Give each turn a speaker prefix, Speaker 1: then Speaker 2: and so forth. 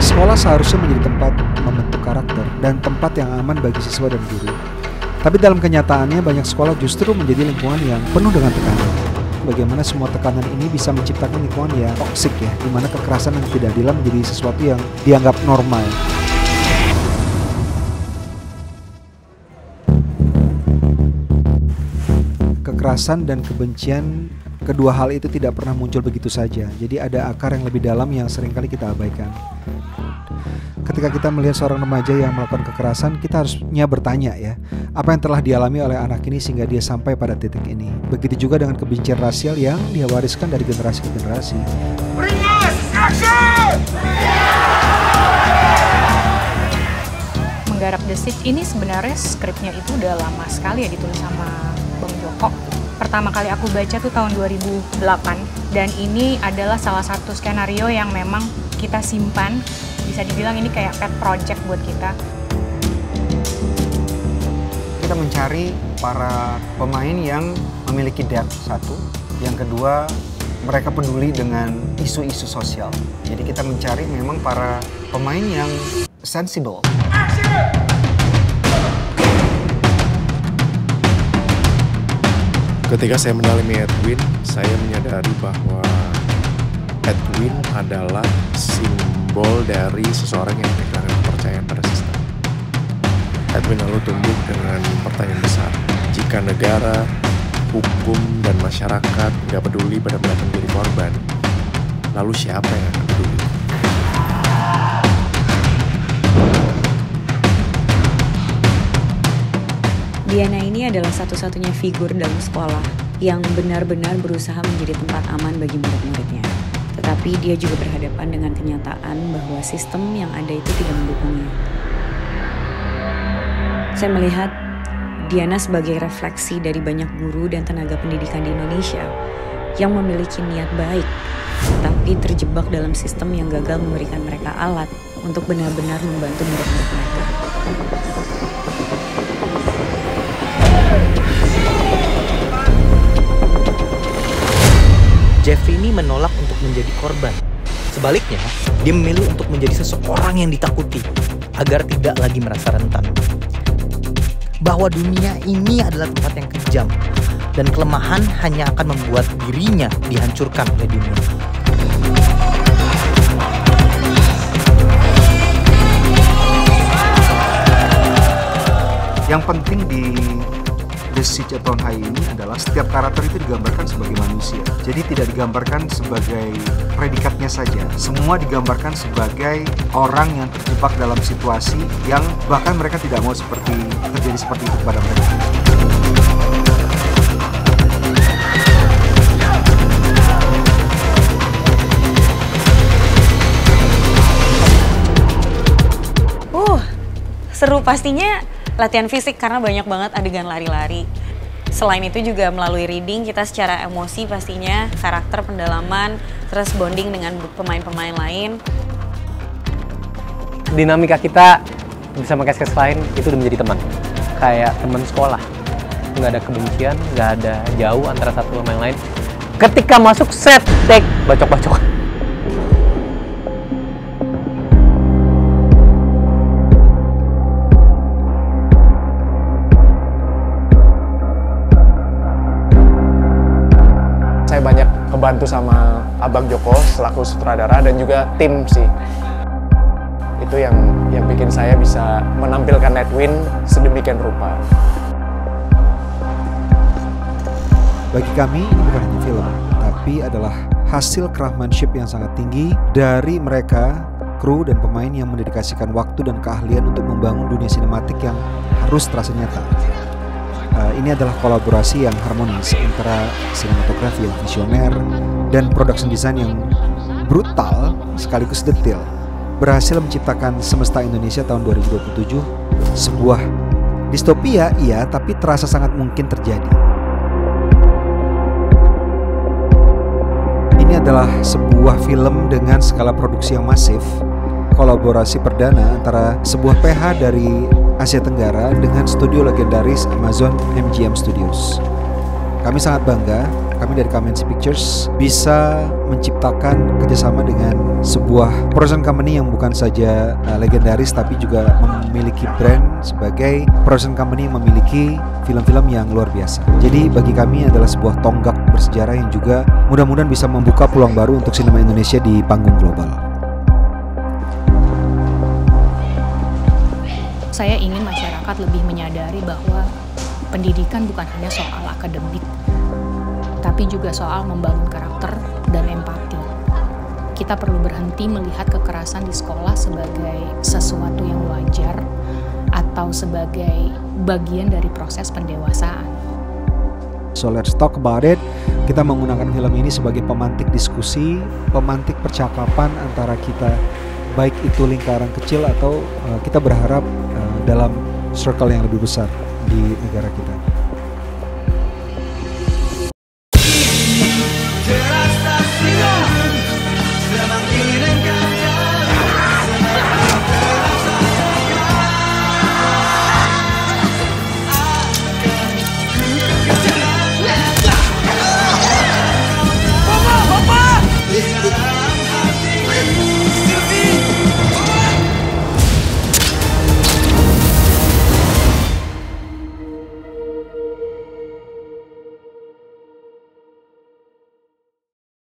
Speaker 1: Sekolah seharusnya menjadi tempat membentuk karakter dan tempat yang aman bagi siswa dan guru. Tapi dalam kenyataannya banyak sekolah justru menjadi lingkungan yang penuh dengan tekanan. Bagaimana semua tekanan ini bisa menciptakan lingkungan yang toksik ya, di mana kekerasan dan ketidakadilan menjadi sesuatu yang dianggap normal. Kekerasan dan kebencian, kedua hal itu tidak pernah muncul begitu saja. Jadi ada akar yang lebih dalam yang seringkali kita abaikan. Ketika kita melihat seorang remaja yang melakukan kekerasan, kita harusnya bertanya ya, apa yang telah dialami oleh anak ini sehingga dia sampai pada titik ini. Begitu juga dengan kebencian rasial yang dia wariskan dari generasi ke generasi.
Speaker 2: Menggarap The Siege ini sebenarnya skripnya itu udah lama sekali ya ditulis sama Bang Joko. Pertama kali aku baca tuh tahun 2008 dan ini adalah salah satu skenario yang memang kita simpan. Bisa dibilang ini kayak pet project buat kita.
Speaker 1: Kita mencari para pemain yang memiliki depth satu. Yang kedua, mereka peduli dengan isu-isu sosial. Jadi kita mencari memang para pemain yang sensible.
Speaker 3: Ketika saya mendalami Edwin, saya menyadari bahwa Edwin adalah simbol dari seseorang yang kehilangan kepercayaan pada sistem. Edwin lalu tumbuh dengan pertanyaan besar. Jika negara, hukum, dan masyarakat nggak peduli pada mereka menjadi korban, lalu siapa yang akan peduli?
Speaker 4: Diana ini adalah satu-satunya figur dalam sekolah yang benar-benar berusaha menjadi tempat aman bagi murid-muridnya. Tetapi dia juga berhadapan dengan kenyataan bahwa sistem yang ada itu tidak mendukungnya. Saya melihat Diana sebagai refleksi dari banyak guru dan tenaga pendidikan di Indonesia yang memiliki niat baik, tapi terjebak dalam sistem yang gagal memberikan mereka alat untuk benar-benar membantu murid-murid mereka.
Speaker 5: Jeffrey ini menolak untuk menjadi korban. Sebaliknya, dia memilih untuk menjadi seseorang yang ditakuti agar tidak lagi merasa rentan. Bahwa dunia ini adalah tempat yang kejam dan kelemahan hanya akan membuat dirinya dihancurkan oleh dunia.
Speaker 1: Yang penting di The Siege Upon High ini adalah setiap karakter itu digambarkan sebagai manusia. Jadi tidak digambarkan sebagai predikatnya saja. Semua digambarkan sebagai orang yang terjebak dalam situasi yang bahkan mereka tidak mau terjadi seperti itu kepada mereka.
Speaker 4: Seru pastinya. Latihan fisik karena banyak banget adegan lari-lari. Selain itu juga melalui reading kita secara emosi pastinya, karakter, pendalaman, terus bonding dengan pemain-pemain lain.
Speaker 6: Dinamika kita bersama cast-cast lain itu udah menjadi teman. Kayak teman sekolah. Nggak ada kebencian, nggak ada jauh antara satu sama yang lain. Ketika masuk set, take, bacok-bacok.
Speaker 3: Saya banyak kebantu sama Abang Joko selaku sutradara dan juga tim sih. Itu yang bikin saya bisa menampilkan Edwin sedemikian rupa.
Speaker 1: Bagi kami ini bukan hanya film, tapi adalah hasil craftsmanship yang sangat tinggi dari mereka, kru dan pemain yang mendedikasikan waktu dan keahlian untuk membangun dunia sinematik yang harus terasa nyata. Ini adalah kolaborasi yang harmonis antara sinematografi yang visioner dan production design yang brutal sekaligus detail. Berhasil menciptakan Semesta Indonesia tahun 2027, sebuah distopia iya, tapi terasa sangat mungkin terjadi. Ini adalah sebuah film dengan skala produksi yang masif, kolaborasi perdana antara sebuah PH dari Asia Tenggara dengan studio legendaris Amazon MGM Studios. Kami sangat bangga, kami dari Kamenzi Pictures bisa menciptakan kerjasama dengan sebuah production company yang bukan saja legendaris, tapi juga memiliki brand sebagai production company yang memiliki film-film yang luar biasa. Jadi bagi kami adalah sebuah tonggak bersejarah yang juga mudah-mudahan bisa membuka peluang baru untuk sinema Indonesia di panggung global.
Speaker 2: Saya ingin masyarakat lebih menyadari bahwa pendidikan bukan hanya soal akademik, tapi juga soal membangun karakter dan empati. Kita perlu berhenti melihat kekerasan di sekolah sebagai sesuatu yang wajar atau sebagai bagian dari proses pendewasaan.
Speaker 1: So let's talk about it. Kita menggunakan film ini sebagai pemantik diskusi, pemantik percakapan antara kita, baik itu lingkaran kecil atau kita berharap dalam circle yang lebih besar di negara kita.